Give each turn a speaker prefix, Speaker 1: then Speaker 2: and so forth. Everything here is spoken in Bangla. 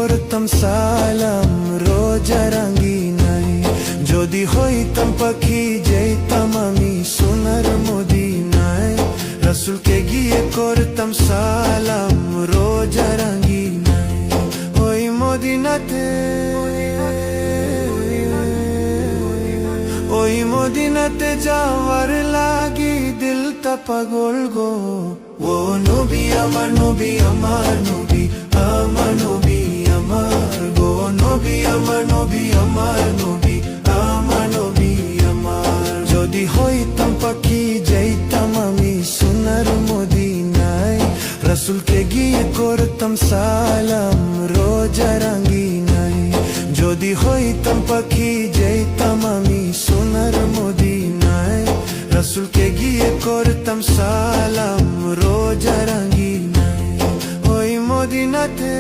Speaker 1: করতাম সালাম রোজা রাঙ্গিনায়। যদি হইতাম পাখি যেতাম আমি সোনার মদিনায়। রাসূলকে গিয়ে করতাম সালাম রোজা রাঙ্গিনায়। ওই মদিনাতে, ওই মদিনাতে যাওয়ার লাগি দিলটা পাগল গো। ও নবী আমার নবী আমার নবী, আমার নবী আমার গো। নবী আমার নবী আমার নবী, আমার নবী আমার। যদি হইতাম পাখি যাইতাম আমি সোনার মদিনায়। রাসূলকে গিয়ে করতাম সালাম রোজা রাঙ্গিনায়। যদি হইতাম পাখি যাইতাম আমি সোনার মদিনায়। রাসূলকে গিয়ে করতাম সালাম রোজা রাঙ্গিনায়। ওই মদিনাতে